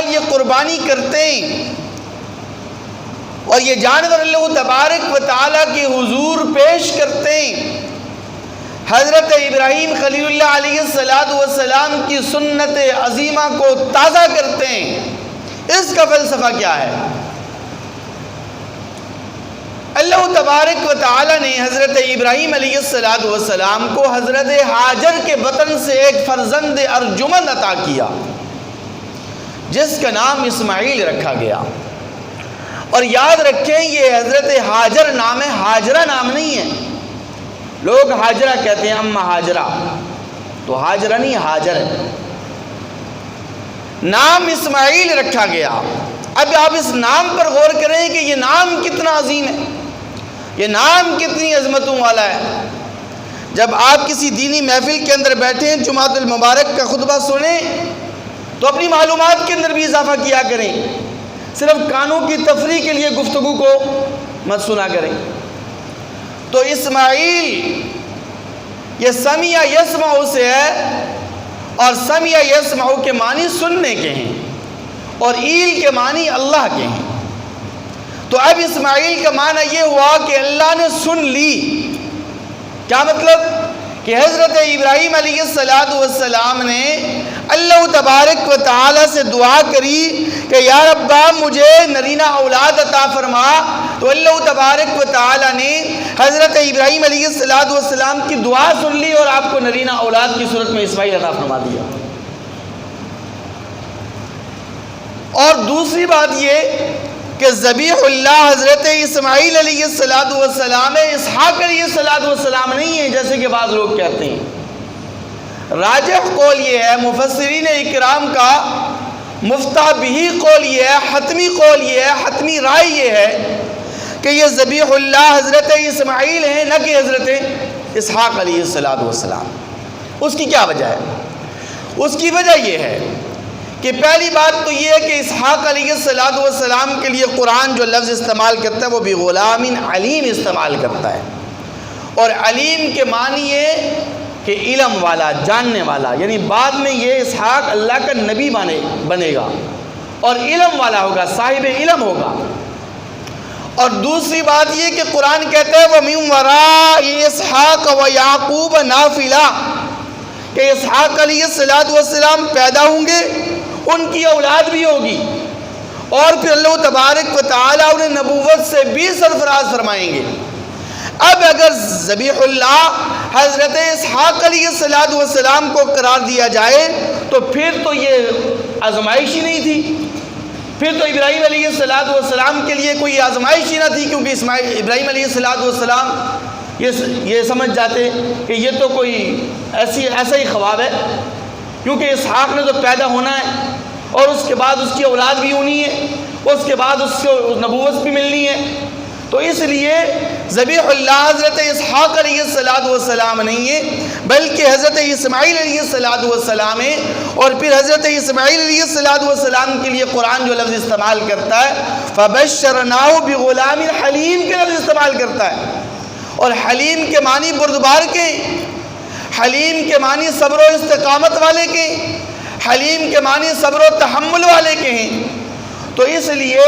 سال یہ قربانی کرتے ہیں اور یہ جانور اللہ تبارک و تعالیٰ کے حضور پیش کرتے ہیں، حضرت ابراہیم خلیل اللہ علیہ السلام کی سنت عظیمہ کو تازہ کرتے ہیں، اس کا فلسفہ کیا ہے؟ اللہ تبارک و تعالیٰ نے حضرت ابراہیم علیہ السلام کو حضرت ہاجر کے بطن سے ایک فرزند ارجمند عطا کیا جس کا نام اسماعیل رکھا گیا۔ اور یاد رکھیں یہ حضرت ہاجر نام ہے، ہاجرہ نام نہیں ہے۔ لوگ ہاجرہ کہتے ہیں، اما ہاجرہ، تو ہاجرہ نہیں، ہاجر ہے۔ نام اسماعیل رکھا گیا۔ اب آپ اس نام پر غور کریں کہ یہ نام کتنا عظیم ہے، یہ نام کتنی عظمتوں والا ہے۔ جب آپ کسی دینی محفل کے اندر بیٹھیں، جمعۃ المبارک کا خطبہ سنیں، تو اپنی معلومات کے اندر بھی اضافہ کیا کریں، صرف کانوں کی تفریح کے لیے گفتگو کو مت سنا کریں۔ تو اسماعیل یہ سمیع یسمع سے ہے، اور سمیع یسمع کے معنی سننے کے ہیں، اور ایل کے معنی اللہ کے ہیں۔ تو اب اسماعیل کا معنی یہ ہوا کہ اللہ نے سن لی۔ کیا مطلب؟ کہ حضرت ابراہیم علیہ السلام نے اللہ تبارک و تعالیٰ سے دعا کری کہ یا ربا مجھے نرینہ اولاد عطا فرما، تو اللہ تبارک و تعالیٰ نے حضرت ابراہیم علیہ السلام کی دعا سن لی اور آپ کو نرینہ اولاد کی صورت میں اسماعیل عطا فرما دیا۔ اور دوسری بات یہ کہ ذبیح اللہ حضرت اسماعیل علیہ السلام ہے، اسحاق علیہ السلام نہیں ہے جیسے کہ بعض لوگ کہتے ہیں۔ راجح قول یہ ہے، مفسرین اکرام کا مفتح بہی قول یہ ہے، حتمی قول یہ ہے، حتمی رائے یہ ہے کہ یہ ذبیح اللہ حضرت اسماعیل ہیں، نہ کہ حضرت اسحاق علیہ السلام۔ اس کی کیا وجہ ہے؟ اس کی وجہ یہ ہے کہ پہلی بات تو یہ ہے کہ اسحاق علیہ السلام کے لیے قرآن جو لفظ استعمال کرتا ہے وہ بھی غلام علیم استعمال کرتا ہے، اور علیم کے معنی یہ کہ علم والا، جاننے والا، یعنی بعد میں یہ اسحاق اللہ کا نبی بنے گا اور علم والا ہوگا، صاحب علم ہوگا۔ اور دوسری بات یہ کہ قرآن کہتا ہے وَمِن وَرَاءِ اسحاق وَيَعْقُوبَ نَافِلَةٌ، کہ اسحاق علیہ السلام پیدا ہوں گے، ان کی اولاد بھی ہوگی، اور پھر اللہ تبارک و تعالیٰ انہیں نبوت سے بھی سرفراز فرمائیں گے۔ اب اگر ذبیح اللہ حضرت اسحاق علیہ السلام کو قرار دیا جائے تو پھر تو یہ آزمائش ہی نہیں تھی، پھر تو ابراہیم علیہ السلام کے لیے کوئی آزمائش ہی نہ تھی، کیونکہ ابراہیم علیہ السلام یہ سمجھ جاتے کہ یہ تو کوئی ایسا ہی خواب ہے، کیونکہ اسحاق نے تو پیدا ہونا ہے اور اس کے بعد اس کی اولاد بھی ہونی ہے، اس کے بعد اس کو نبوت بھی ملنی ہے۔ تو اس لیے ذبیح اللہ حضرت اسحاق علیہ السلام نہیں ہے، بلکہ حضرت اسماعیل علیہ السلام ہے۔ اور پھر حضرت اسماعیل علیہ السلام کے لیے قرآن جو لفظ استعمال کرتا ہے فَبَشَّرْنَاهُ بِغُلَامٍ حلیم کے لفظ استعمال کرتا ہے، اور حلیم کے معنی بردبار کے، حلیم کے معنی صبر و استقامت والے کے، حلیم کے معنی صبر و تحمل والے کے ہیں۔ تو اس لیے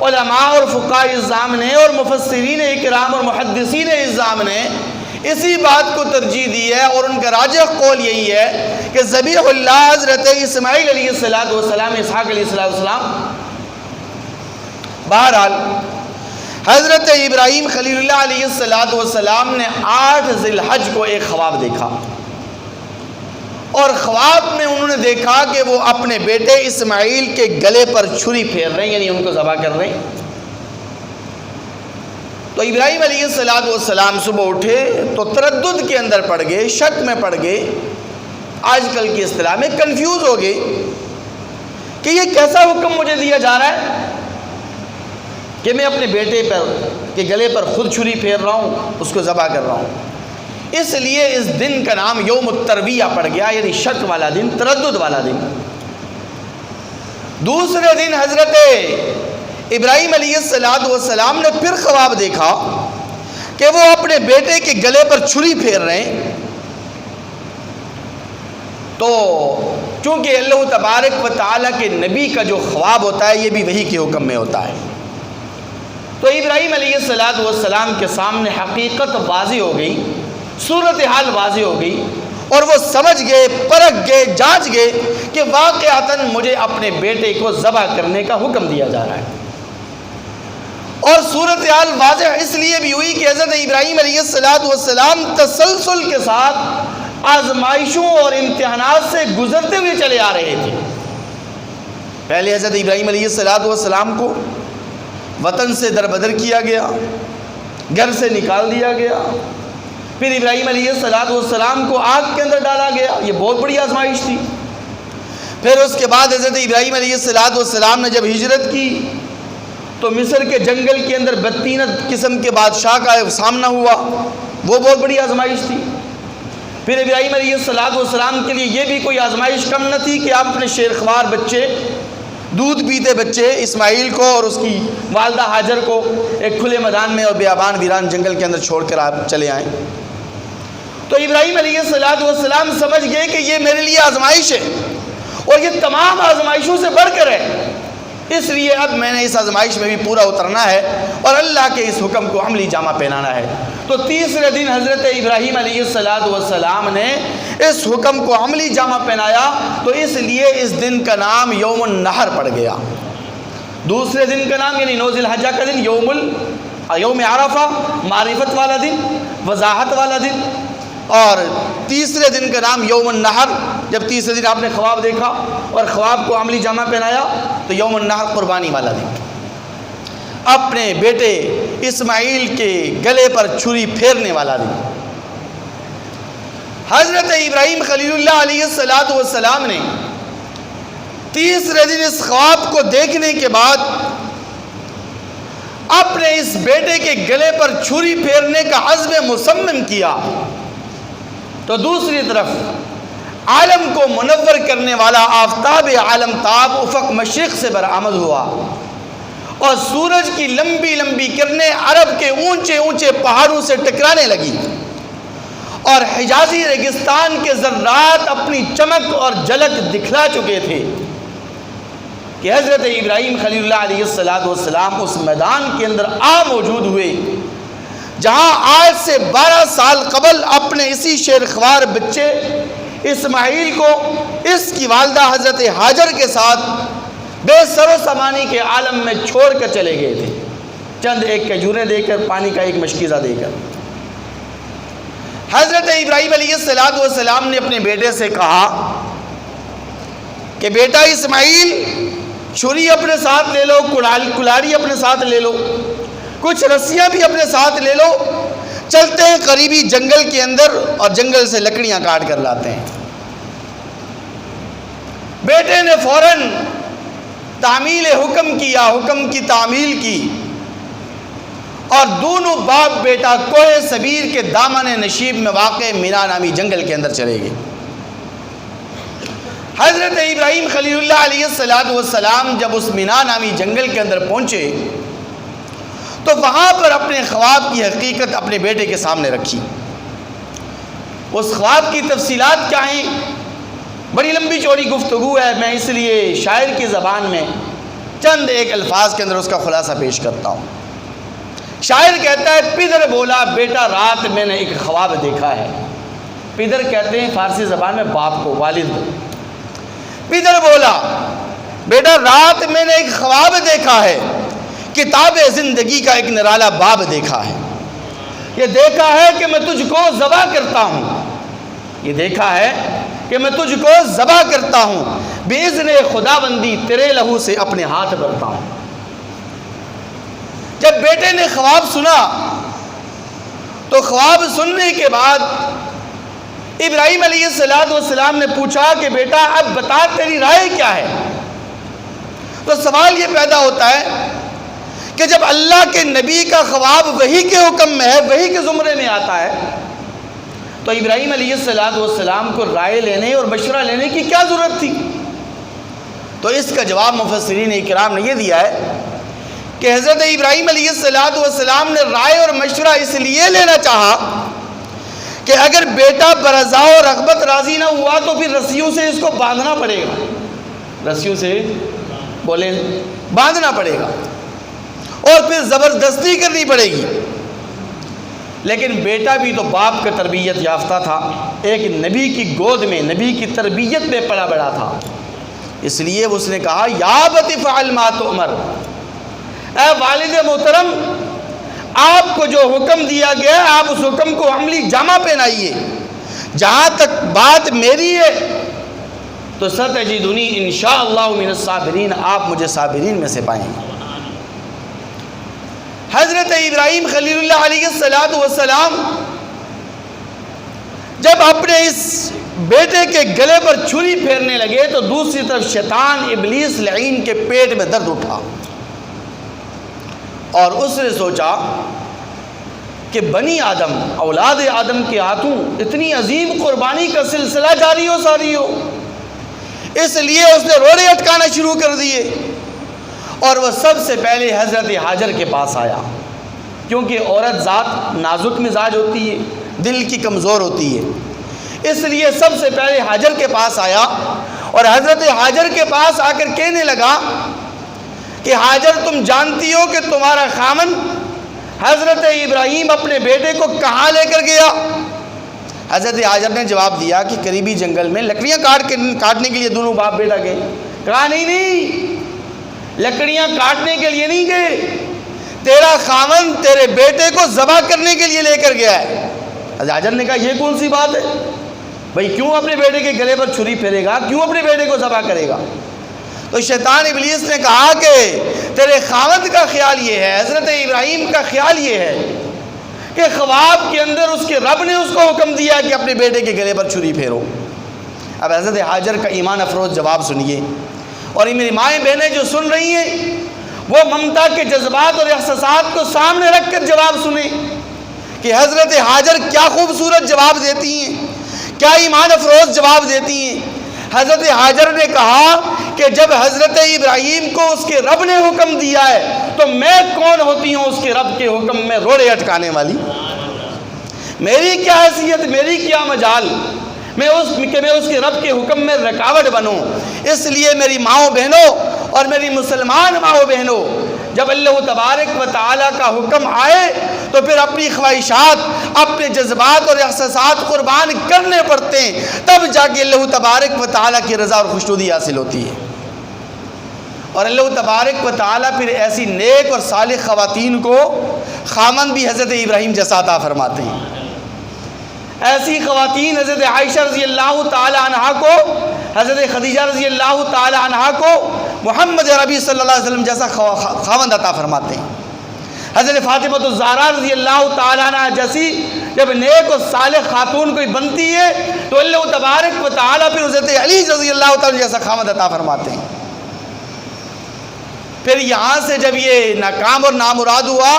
علماء اور فقہاء اعظام نے اور مفسرین اکرام اور محدثین اعظام نے اسی بات کو ترجیح دی ہے، اور ان کا راجح قول یہی ہے کہ ذبیح اللہ حضرت اسماعیل علیہ السلام، اسحاق علیہ السلام۔ بہرحال حضرت ابراہیم خلیل اللہ علیہ السلام نے 8 ذی الحج کو ایک خواب دیکھا، اور خواب میں انہوں نے دیکھا کہ وہ اپنے بیٹے اسماعیل کے گلے پر چھری پھیر رہے ہیں، یعنی ان کو ذبح کر رہے ہیں۔ تو ابراہیم علیہ السلام صبح اٹھے تو تردد کے اندر پڑ گئے، شک میں پڑ گئے، آج کل کی اصطلاح میں کنفیوز ہو گئے کہ یہ کیسا حکم مجھے دیا جا رہا ہے کہ میں اپنے بیٹے کے گلے پر خود چھری پھیر رہا ہوں، اس کو ذبح کر رہا ہوں۔ اس لیے اس دن کا نام یوم الترویہ پڑ گیا، یعنی شک والا دن، تردد والا دن۔ دوسرے دن حضرت ابراہیم علیہ السلام نے پھر خواب دیکھا کہ وہ اپنے بیٹے کے گلے پر چھری پھیر رہے ہیں۔ تو چونکہ اللہ تبارک و تعالیٰ کے نبی کا جو خواب ہوتا ہے یہ بھی وحی کے حکم میں ہوتا ہے۔ تو ابراہیم علیہ السلام کے سامنے حقیقت واضح ہو گئی، صورتحال واضح ہو گئی، اور وہ سمجھ گئے، پرکھ گئے، جانچ گئے کہ واقعتاً مجھے اپنے بیٹے کو ذبح کرنے کا حکم دیا جا رہا ہے۔ اور صورتحال واضح اس لیے بھی ہوئی کہ حضرت ابراہیم علیہ السلام تسلسل کے ساتھ آزمائشوں اور امتحانات سے گزرتے ہوئے چلے آ رہے تھے۔ پہلے حضرت ابراہیم علیہ السلام کو وطن سے دربدر کیا گیا، گھر سے نکال دیا گیا، پھر ابراہیم علیہ السلام کو آگ کے اندر ڈالا گیا، یہ بہت بڑی آزمائش تھی۔ پھر اس کے بعد حضرت ابراہیم علیہ السلام نے جب ہجرت کی تو مصر کے جنگل کے اندر بدتینت قسم کے بادشاہ کا سامنا ہوا، وہ بہت بڑی آزمائش تھی۔ پھر ابراہیم علیہ السلام کے لیے یہ بھی کوئی آزمائش کم نہ تھی کہ آپ اپنے شیرخوار بچے، دودھ پیتے بچے اسماعیل کو اور اس کی والدہ ہاجر کو ایک کھلے میدان میں اور بیابان ویران جنگل کے اندر چھوڑ کر آپ چلے آئیں۔ تو ابراہیم علیہ السلام سمجھ گئے کہ یہ میرے لیے آزمائش ہے اور یہ تمام آزمائشوں سے بڑھ کر ہے، اس لیے اب میں نے اس آزمائش میں بھی پورا اترنا ہے اور اللہ کے اس حکم کو عملی جامہ پہنانا ہے۔ تو تیسرے دن حضرت ابراہیم علیہ السلام نے اس حکم کو عملی جامہ پہنایا، تو اس لیے اس دن کا نام یوم النحر پڑ گیا۔ دوسرے دن کا نام یعنی 9 ذی الحجہ کا دن یوم عرفہ، معرفت والا دن، وضاحت والا دن، اور تیسرے دن کا نام یوم النحر۔ جب تیسرے دن آپ نے خواب دیکھا اور خواب کو عملی جامہ پہنایا تو یوم النحر قربانی والا دن، اپنے بیٹے اسماعیل کے گلے پر چھری پھیرنے والا دن۔ حضرت ابراہیم خلیل اللہ علیہ السلام نے تیسرے دن اس خواب کو دیکھنے کے بعد اپنے اس بیٹے کے گلے پر چھری پھیرنے کا عزم مصمم کیا، تو دوسری طرف عالم کو منور کرنے والا آفتاب عالم تاب افق مشرق سے برآمد ہوا اور سورج کی لمبی لمبی کرنیں عرب کے اونچے اونچے پہاڑوں سے ٹکرانے لگی اور حجازی ریگستان کے ذرات اپنی چمک اور جھلک دکھلا چکے تھے کہ حضرت ابراہیم خلیل اللہ علیہ السلام اس میدان کے اندر موجود ہوئے جہاں آج سے 12 سال قبل اپنے اسی شیرخوار بچے اسماعیل کو اس کی والدہ حضرت ہاجر کے ساتھ بے سر و سامانی کے عالم میں چھوڑ کر چلے گئے تھے، چند ایک کھجوریں دے کر، پانی کا ایک مشکیزہ دے کر۔ حضرت ابراہیم علیہ السلام نے اپنے بیٹے سے کہا کہ بیٹا اسماعیل، چھری اپنے ساتھ لے لو، کلاڑی اپنے ساتھ لے لو، کچھ رسیاں بھی اپنے ساتھ لے لو، چلتے ہیں قریبی جنگل کے اندر اور جنگل سے لکڑیاں کاٹ کر لاتے ہیں۔ بیٹے نے فوراً تعمیل حکم کیا، حکم کی تعمیل کی، اور دونوں باپ بیٹا کوہ سبیر کے دامن نشیب میں واقع مینا نامی جنگل کے اندر چلے گئے۔ حضرت ابراہیم خلیل اللہ علیہ السلام جب اس مینا نامی جنگل کے اندر پہنچے تو وہاں پر اپنے خواب کی حقیقت اپنے بیٹے کے سامنے رکھی۔ اس خواب کی تفصیلات کیا ہیں؟ بڑی لمبی چوڑی گفتگو ہے، میں اس لیے شاعر کی زبان میں چند ایک الفاظ کے اندر اس کا خلاصہ پیش کرتا ہوں۔ شاعر کہتا ہے، پدر بولا بیٹا رات میں نے ایک خواب دیکھا ہے۔ پدر کہتے ہیں فارسی زبان میں باپ کو، والد کو۔ پدر بولا بیٹا رات میں نے ایک خواب دیکھا ہے، کتاب زندگی کا ایک نرالہ باب دیکھا ہے۔ یہ دیکھا ہے کہ میں تجھ کو ذبح کرتا ہوں، یہ دیکھا ہے کہ میں تجھ کو ذبح کرتا ہوں، باذن خداوندی تیرے لہو سے اپنے ہاتھ بھرتا ہوں۔ جب بیٹے نے خواب سنا تو خواب سننے کے بعد ابراہیم علیہ السلام نے پوچھا کہ بیٹا اب بتا تیری رائے کیا ہے؟ تو سوال یہ پیدا ہوتا ہے کہ جب اللہ کے نبی کا خواب وحی کے حکم میں ہے، وحی کے زمرے میں آتا ہے، تو ابراہیم علیہ السلام کو رائے لینے اور مشورہ لینے کی کیا ضرورت تھی؟ تو اس کا جواب مفسرین اکرام نے یہ دیا ہے کہ حضرت ابراہیم علیہ السلام نے رائے اور مشورہ اس لیے لینا چاہا کہ اگر بیٹا برضا و رغبت راضی نہ ہوا تو پھر رسیوں سے اس کو باندھنا پڑے گا، رسیوں سے بولیں باندھنا پڑے گا اور پھر زبردستی کرنی پڑے گی۔ لیکن بیٹا بھی تو باپ کا تربیت یافتہ تھا، ایک نبی کی گود میں نبی کی تربیت میں پلا بڑا تھا، اس لیے اس نے کہا یا ابت افعل ما تؤمر، اے والد محترم آپ کو جو حکم دیا گیا آپ اس حکم کو عملی جامہ پہنائیے، جہاں تک بات میری ہے تو ستجدنی انشاءاللہ من الصابرین، آپ مجھے صابرین میں سے پائیں گے۔ حضرت ابراہیم خلیل اللہ علیہ السلام جب اپنے اس بیٹے کے گلے پر چھری پھیرنے لگے تو دوسری طرف شیطان ابلیس لعین کے پیٹ میں درد اٹھا اور اس نے سوچا کہ بنی آدم اولاد آدم کے ہاتھوں اتنی عظیم قربانی کا سلسلہ جاری ہو ساری ہو، اس لیے اس نے روڑے اٹکانا شروع کر دیے اور وہ سب سے پہلے حضرت حاجر کے پاس آیا، کیونکہ عورت ذات نازک مزاج ہوتی ہے، دل کی کمزور ہوتی ہے، اس لیے سب سے پہلے حاجر کے پاس آیا اور حضرت حاجر کے پاس آ کر کہنے لگا کہ حاجر تم جانتی ہو کہ تمہارا خامن حضرت ابراہیم اپنے بیٹے کو کہاں لے کر گیا؟ حضرت حاجر نے جواب دیا کہ قریبی جنگل میں لکڑیاں کاٹنے کے لیے دونوں باپ بیٹا گئے۔ کہا نہیں، لکڑیاں کاٹنے کے لیے نہیں گئے، تیرا خامن تیرے بیٹے کو ذبح کرنے کے لیے لے کر گیا ہے۔ حضرت حاجر نے کہا یہ کون سی بات ہے بھئی، کیوں اپنے بیٹے کے گلے پر چھری پھیرے گا، کیوں اپنے بیٹے کو ذبح کرے گا؟ تو شیطان ابلیس نے کہا کہ تیرے خاوند کا خیال یہ ہے، حضرت ابراہیم کا خیال یہ ہے کہ خواب کے اندر اس کے رب نے اس کو حکم دیا کہ اپنے بیٹے کے گلے پر چھری پھیرو۔ اب حضرت حاجر کا ایمان افروز جواب سنیے، اور یہ میری مائیں بہنیں جو سن رہی ہیں وہ ممتا کے جذبات اور احساسات کو سامنے رکھ کر جواب سنیں کہ حضرت حاجر کیا خوبصورت جواب دیتی ہیں، کیا ایمان افروز جواب دیتی ہیں۔ حضرت حاجر نے کہا کہ جب حضرت ابراہیم کو اس کے رب نے حکم دیا ہے تو میں کون ہوتی ہوں اس کے رب کے حکم میں روڑے اٹکانے والی؟ میری کیا حیثیت، میری کیا مجال میں اس کے رب کے حکم میں رکاوٹ بنوں؟ اس لیے میری ماؤں بہنوں اور میری مسلمان ماؤں بہنوں، جب اللہ تبارک و تعالیٰ کا حکم آئے تو پھر اپنی خواہشات، اپنے جذبات اور احساسات قربان کرنے پڑتے ہیں، تب جا کے اللہ تبارک و تعالیٰ کی رضا اور خوشنودی حاصل ہوتی ہے۔ اور اللہ تبارک و تعالیٰ پھر ایسی نیک اور صالح خواتین کو خامن بھی حضرت ابراہیم جیسا عطا فرماتے ہیں۔ ایسی خواتین حضرت عائشہ رضی اللہ تعالی عنہا کو، حضرت خدیجہ رضی اللہ تعالی عنہا کو محمد عربی صلی اللہ علیہ وسلم جیسا خاوند عطا فرماتے ہیں۔ حضرت فاطمہ الزہرا رضی اللہ تعالی عنہا جیسی جب نیک اور صالح خاتون کوئی بنتی ہے تو اللہ تبارک و تعالی پھر حضرت علی رضی اللہ تعالی جیسا خاوند عطا فرماتے ہیں۔ پھر یہاں سے جب یہ ناکام اور نامراد ہوا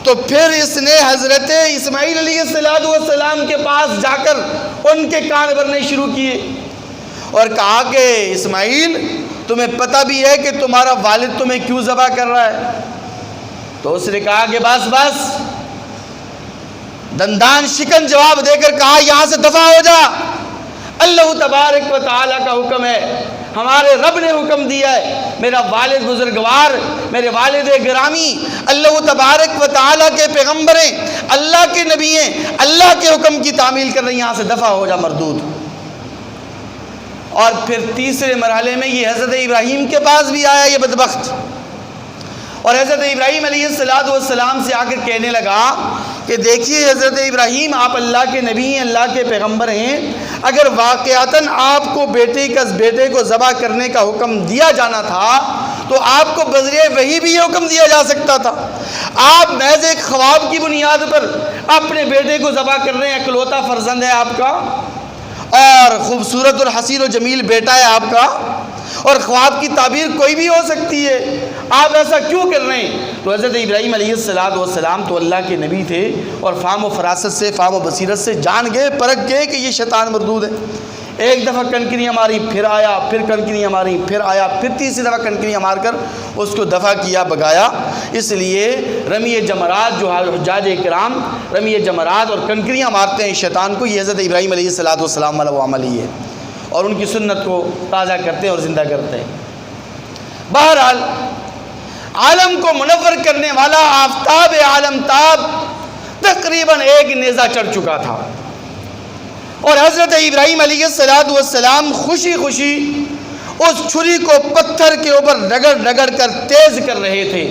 تو پھر اس نے حضرت اسماعیل علیہ السلام کے پاس جا کر ان کے کان بھرنے شروع کیے اور کہا کہ اسماعیل تمہیں پتہ بھی ہے کہ تمہارا والد تمہیں کیوں ذبح کر رہا ہے؟ تو اس نے کہا کہ بس دندان شکن جواب دے کر کہا یہاں سے دفع ہو جا، اللہ تبارک و تعالیٰ کا حکم ہے، ہمارے رب نے حکم دیا ہے، میرا والد بزرگوار، میرے والد گرامی اللہ تبارک و تعالیٰ کے پیغمبر ہیں، اللہ کے نبی ہیں، اللہ کے حکم کی تعمیل کر رہے ہیں، یہاں سے دفع ہو جا مردود۔ اور پھر تیسرے مرحلے میں یہ حضرت ابراہیم کے پاس بھی آیا یہ بدبخت، اور حضرت ابراہیم علیہ السلام سے آ کر کہنے لگا کہ دیکھیے حضرت ابراہیم آپ اللہ کے نبی ہیں، اللہ کے پیغمبر ہیں، اگر واقعتاً آپ کو بیٹے کو ذبح کرنے کا حکم دیا جانا تھا تو آپ کو بذریعہ وحی بھی یہ حکم دیا جا سکتا تھا۔ آپ محض ایک خواب کی بنیاد پر اپنے بیٹے کو ذبح کر رہے ہیں، اکلوتا فرزند ہے آپ کا اور خوبصورت اور حسین و جمیل بیٹا ہے آپ کا، اور خواب کی تعبیر کوئی بھی ہو سکتی ہے، آپ ایسا کیوں کر رہے ہیں؟ تو حضرت ابراہیم علیہ السلام تو اللہ کے نبی تھے اور فہم و فراست سے، فہم و بصیرت سے جان گئے، پرکھ گئے کہ یہ شیطان مردود ہے۔ ایک دفعہ کنکریاں ماری، پھر آیا، پھر کنکریاں ماری، پھر آیا، پھر تیسری دفعہ کنکریاں مار کر اس کو دفع کیا، بگایا۔ اس لیے رمی جمرات جو حجاج کرام رمی جمرات اور کنکریاں مارتے ہیں شیطان کو، یہ حضرت ابراہیم علیہ السلام والا وہ عمل ہی ہے، اور ان کی سنت کو تازہ کرتے ہیں اور زندہ کرتے ہیں۔ بہرحال عالم کو منور کرنے والا آفتاب عالم تاب تقریباً ایک نیزہ چڑھ چکا تھا، اور حضرت ابراہیم علیہ السلام خوشی خوشی اس چھری کو پتھر کے اوپر رگڑ رگڑ کر تیز کر رہے تھے،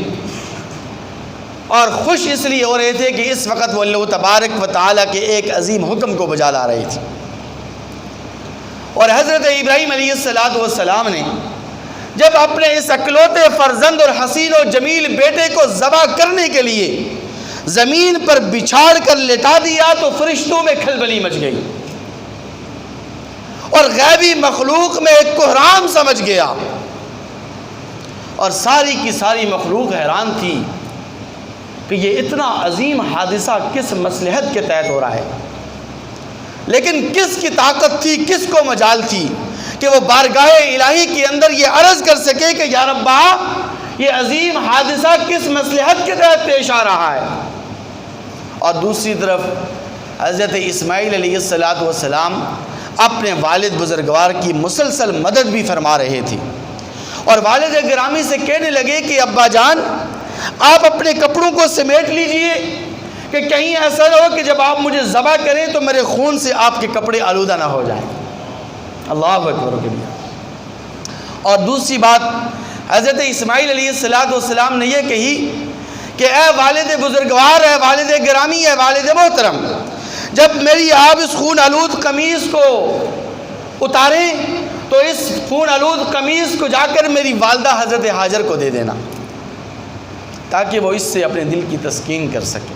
اور خوش اس لیے ہو رہے تھے کہ اس وقت وہ اللہ تبارک و تعالیٰ کے ایک عظیم حکم کو بجا لا رہے تھے۔ اور حضرت ابراہیم علیہ السلام نے جب اپنے اس اکلوتے فرزند اور حسین و جمیل بیٹے کو ذبح کرنے کے لیے زمین پر بچھاڑ کر لٹا دیا تو فرشتوں میں کھلبلی مچ گئی، اور غیبی مخلوق میں ایک کوہرام سمجھ گیا، اور ساری کی ساری مخلوق حیران تھی کہ یہ اتنا عظیم حادثہ کس مصلحت کے تحت ہو رہا ہے، لیکن کس کی طاقت تھی، کس کو مجال تھی کہ وہ بارگاہ الہی کے اندر یہ عرض کر سکے کہ یا ربا یہ عظیم حادثہ کس مصلحت کے تحت پیش آ رہا ہے۔ اور دوسری طرف حضرت اسماعیل علیہ السلام اپنے والد بزرگوار کی مسلسل مدد بھی فرما رہے تھے، اور والد گرامی سے کہنے لگے کہ ابا جان آپ اپنے کپڑوں کو سمیٹ لیجئے کہ کہیں ایسا نہ ہو کہ جب آپ مجھے ذبح کریں تو میرے خون سے آپ کے کپڑے آلودہ نہ ہو جائیں۔ اللہ اکبر و کبیرہ۔ اور دوسری بات حضرت اسماعیل علیہ السلام نے یہ کہی کہ اے والد بزرگوار، اے والد گرامی، اے والد محترم، جب میری آپ اس خون آلود قمیص کو اتاریں تو اس خون آلود قمیص کو جا کر میری والدہ حضرت ہاجر کو دے دینا تاکہ وہ اس سے اپنے دل کی تسکین کر سکے۔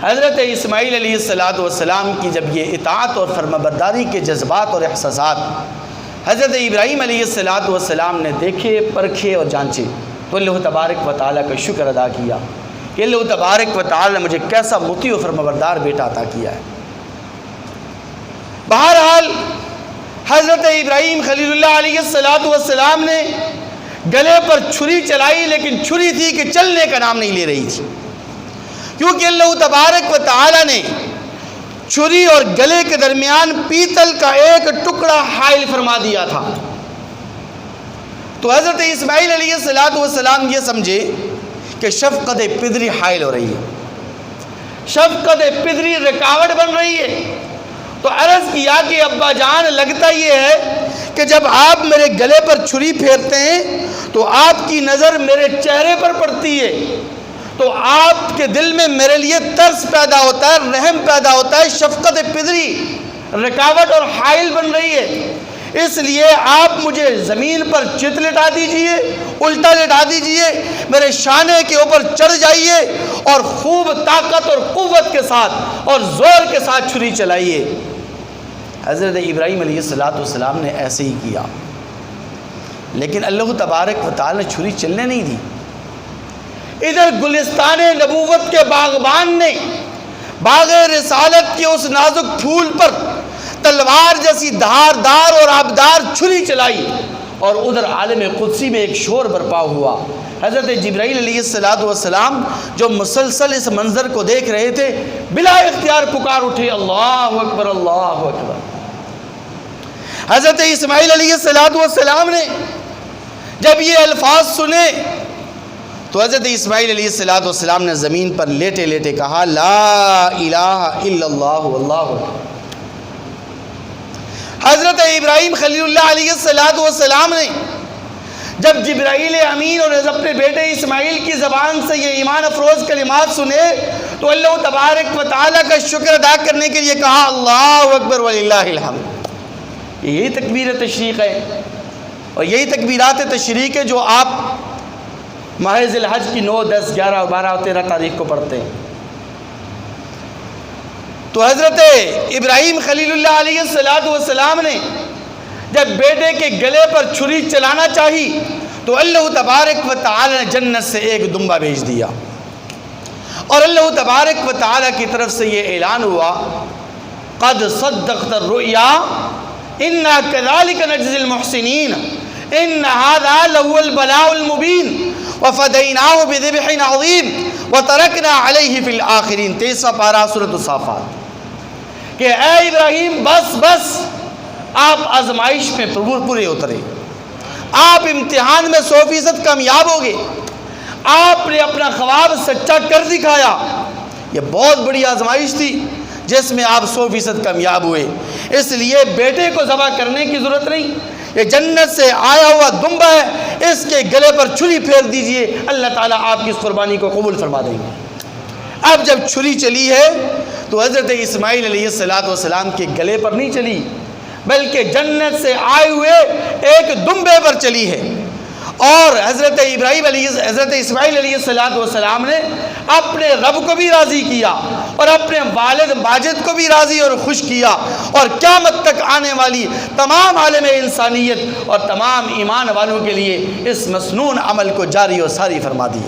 حضرت اسماعیل علیہ السلام کی جب یہ اطاعت اور فرمانبرداری کے جذبات اور احساسات حضرت ابراہیم علیہ السلام نے دیکھے، پرکھے اور جانچے تو اللہ تبارک و تعالیٰ کا شکر ادا کیا کہ اللہ تبارک و تعالیٰ نے مجھے کیسا مطیع و فرمانبردار بیٹا عطا کیا ہے۔ بہرحال حضرت ابراہیم خلیل اللہ علیہ السلام نے گلے پر چھری چلائی، لیکن چھری تھی کہ چلنے کا نام نہیں لے رہی تھی، کیونکہ اللہ تبارک و تعالیٰ نے چھری اور گلے کے درمیان پیتل کا ایک ٹکڑا حائل فرما دیا تھا۔ تو حضرت اسماعیل علیہ السلام یہ سمجھے کہ شفقت پدری حائل ہو رہی ہے، شفقت پدری رکاوٹ بن رہی ہے، تو عرض کیا کہ ابا جان لگتا یہ ہے کہ جب آپ میرے گلے پر چھری پھیرتے ہیں تو آپ کی نظر میرے چہرے پر پڑتی ہے، تو آپ کے دل میں میرے لیے ترس پیدا ہوتا ہے، رحم پیدا ہوتا ہے، شفقت پدری رکاوٹ اور حائل بن رہی ہے، اس لیے آپ مجھے زمین پر چت لٹا دیجئے، الٹا لٹا دیجئے، میرے شانے کے اوپر چڑھ جائیے اور خوب طاقت اور قوت کے ساتھ اور زور کے ساتھ چھری چلائیے۔ حضرت ابراہیم علیہ السلام نے ایسے ہی کیا، لیکن اللہ تبارک و تعالی نے چھری چلنے نہیں دی۔ ادھر گلستان نبوت کے باغبان نے باغ رسالت کے اس نازک پھول پر تلوار جیسی دھاردار اور آبدار چھری چلائی، اور ادھر عالم قدسی میں ایک شور برپا ہوا۔ حضرت جبرائیل علیہ السلام جو مسلسل اس منظر کو دیکھ رہے تھے بلا اختیار پکار اٹھے، اللہ اکبر اللہ اکبر۔ حضرت اسماعیل علیہ السلام نے جب یہ الفاظ سنے تو حضرت اسماعیل علیہ السلام نے زمین پر لیٹے لیٹے کہا لا الہ الا اللہ واللہ اکبر۔ حضرت ابراہیم خلیل اللہ علیہ السلام نے جب جبرائیل امین اور اپنے بیٹے اسماعیل کی زبان سے یہ ایمان افروز کلمات سنے تو اللہ تبارک و تعالیٰ کا شکر ادا کرنے کے لیے کہا اللہ اکبر وللہ الحمد۔ یہی تکبیر تشریق ہے اور یہی تکبیرات تشریق ہے جو آپ ماہ ذی الحج کی 9، 10، 11، 12 اور 13 تاریخ کو پڑھتے ہیں۔ تو حضرت ابراہیم خلیل اللہ علیہ السلام نے جب بیٹے کے گلے پر چھری چلانا چاہی تو اللہ تبارک و تعالی نے جنت سے ایک دمبا بھیج دیا، اور اللہ تبارک و تعالی کی طرف سے یہ اعلان ہوا قد صدقت الرؤیا انا كذلك نجزي المحسنین، ان ھذا لہو البلاء المبین وفدیناہ بذبح عظیم وترکنا علیہ فی الآخرین۔ 23واں پارہ سورۃ الصافات کہ اے ابراہیم بس آپ آزمائش میں پورے اترے، آپ امتحان میں 100% کامیاب ہو گئے، آپ نے اپنا خواب سچا کر دکھایا۔ یہ بہت بڑی آزمائش تھی جس میں آپ 100% کامیاب ہوئے، اس لیے بیٹے کو ذبح کرنے کی ضرورت نہیں، یہ جنت سے آیا ہوا دمبا ہے، اس کے گلے پر چھری پھیر دیجئے، اللہ تعالیٰ آپ کی اس قربانی کو قبول فرما دیں گے۔ اب جب چھری چلی ہے تو حضرت اسماعیل علیہ السلام کے گلے پر نہیں چلی، بلکہ جنت سے آئے ہوئے ایک دمبے پر چلی ہے۔ اور حضرت اسماعیل علیہ السلام نے اپنے رب کو بھی راضی کیا اور اپنے والد ماجد کو بھی راضی اور خوش کیا، اور قیامت تک آنے والی تمام عالم انسانیت اور تمام ایمان والوں کے لیے اس مسنون عمل کو جاری و ساری فرما دیا۔